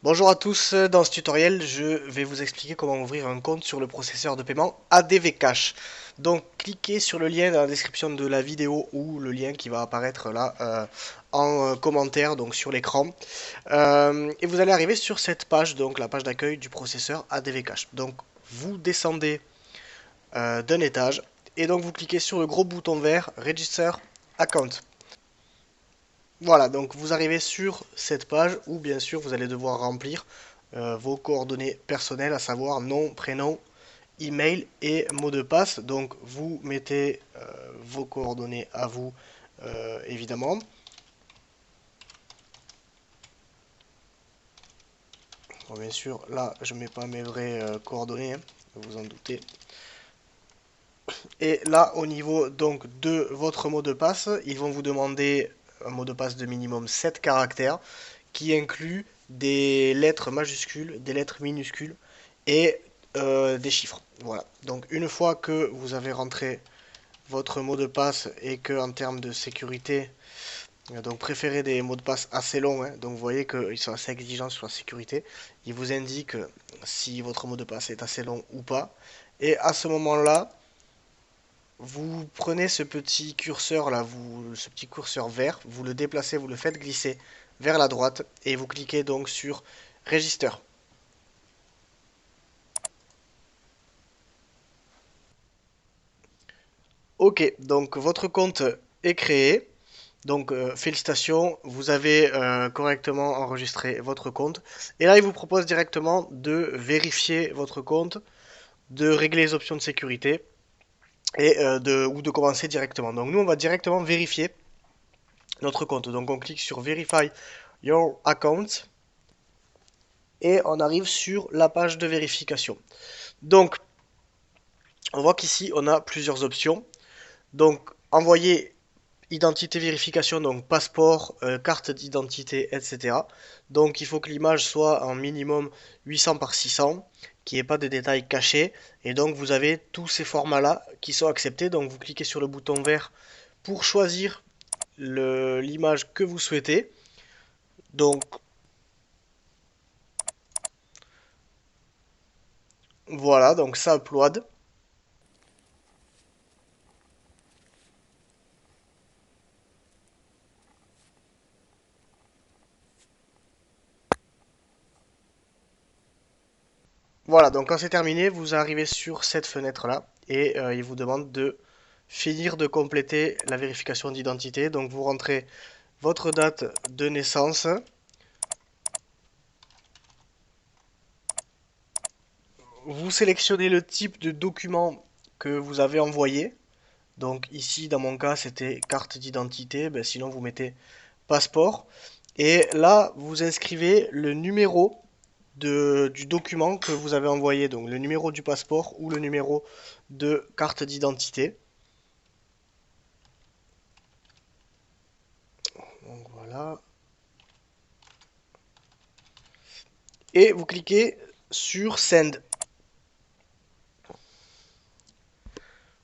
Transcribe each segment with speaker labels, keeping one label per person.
Speaker 1: Bonjour à tous, dans ce tutoriel je vais vous expliquer comment ouvrir un compte sur le processeur de paiement ADV Cash. Donc cliquez sur le lien dans la description de la vidéo ou le lien qui va apparaître là en commentaire donc sur l'écran. Et vous allez arriver sur cette page, donc la page d'accueil du processeur ADV Cash. Donc vous descendez d'un étage et donc vous cliquez sur le gros bouton vert Register Account. Voilà, donc vous arrivez sur cette page où bien sûr vous allez devoir remplir vos coordonnées personnelles, à savoir nom, prénom, email et mot de passe. Donc vous mettez vos coordonnées à vous évidemment. Bon, bien sûr, là je mets pas mes vraies coordonnées, hein, vous en doutez. Et là au niveau donc de votre mot de passe, ils vont vous demander un mot de passe de minimum 7 caractères qui inclut des lettres majuscules, des lettres minuscules et des chiffres. Voilà. Donc une fois que vous avez rentré votre mot de passe et que en termes de sécurité, donc préférez des mots de passe assez longs, hein, donc vous voyez qu'ils sont assez exigeants sur la sécurité. Ils vous indiquent si votre mot de passe est assez long ou pas. Et à ce moment-là, vous prenez ce petit curseur là, ce petit curseur vert, vous le déplacez, vous le faites glisser vers la droite et vous cliquez donc sur Register. Ok, donc votre compte est créé. Donc félicitations, vous avez correctement enregistré votre compte. Et là, il vous propose directement de vérifier votre compte, de régler les options de sécurité ou de commencer directement. Donc nous, on va directement vérifier notre compte. Donc on clique sur Verify Your Account et on arrive sur la page de vérification. Donc on voit qu'ici, on a plusieurs options. Donc envoyer identité vérification, donc passeport, carte d'identité, etc. Donc il faut que l'image soit en minimum 800 par 600, qu'il n'y ait pas de détails cachés. Et donc vous avez tous ces formats-là qui sont acceptés. Donc vous cliquez sur le bouton vert pour choisir l'image que vous souhaitez. Donc voilà, donc ça upload. Voilà, donc quand c'est terminé, vous arrivez sur cette fenêtre-là et il vous demande de finir de compléter la vérification d'identité. Donc vous rentrez votre date de naissance, vous sélectionnez le type de document que vous avez envoyé. Donc ici, dans mon cas, c'était carte d'identité. Ben, sinon, vous mettez passeport. Et là, vous inscrivez le numéro du document que vous avez envoyé. Donc le numéro du passeport ou le numéro de carte d'identité. Donc voilà. Et vous cliquez sur Send.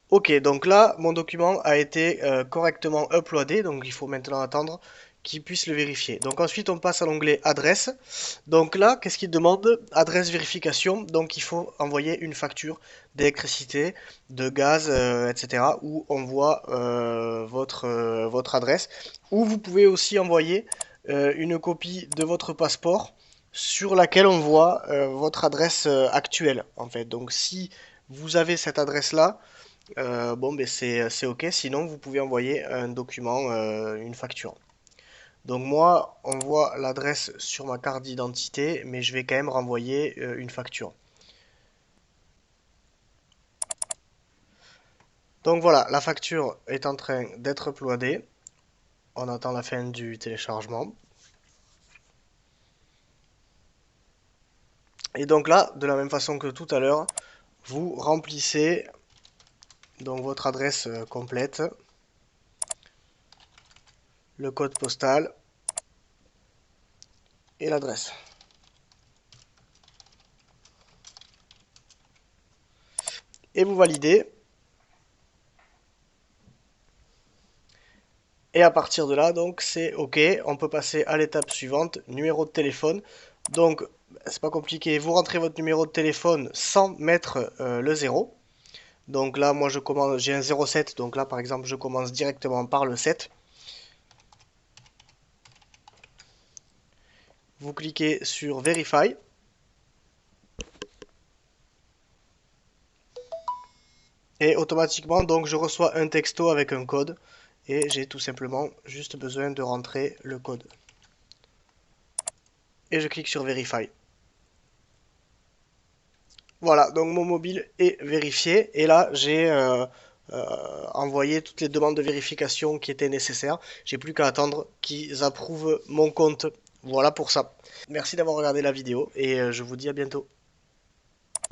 Speaker 1: Ok, donc là, mon document a été correctement uploadé, donc il faut maintenant attendre qu'il puisse le vérifier. Donc ensuite, on passe à l'onglet Adresse. Donc là, qu'est-ce qu'il demande? Adresse vérification, donc il faut envoyer une facture d'électricité, de gaz, etc. où on voit votre adresse. Ou vous pouvez aussi envoyer une copie de votre passeport sur laquelle on voit votre adresse actuelle, en fait. Donc si vous avez cette adresse-là, bon, ben c'est OK. Sinon, vous pouvez envoyer un document, une facture. Donc moi, on voit l'adresse sur ma carte d'identité, mais je vais quand même renvoyer une facture. Donc voilà, la facture est en train d'être uploadée. On attend la fin du téléchargement. Et donc là, de la même façon que tout à l'heure, vous remplissez donc votre adresse complète, le code postal et l'adresse. Et vous validez. Et à partir de là, donc c'est OK. On peut passer à l'étape suivante, numéro de téléphone. Donc, c'est pas compliqué, vous rentrez votre numéro de téléphone sans mettre le 0. Donc là, moi, je commence, j'ai un 07, donc là, par exemple, je commence directement par le 7. Vous cliquez sur Verify. Et automatiquement, donc, je reçois un texto avec un code. Et j'ai tout simplement juste besoin de rentrer le code. Et je clique sur Verify. Voilà, donc mon mobile est vérifié. Et là, j'ai envoyé toutes les demandes de vérification qui étaient nécessaires. J'ai plus qu'à attendre qu'ils approuvent mon compte. Voilà pour ça. Merci d'avoir regardé la vidéo et je vous dis à bientôt.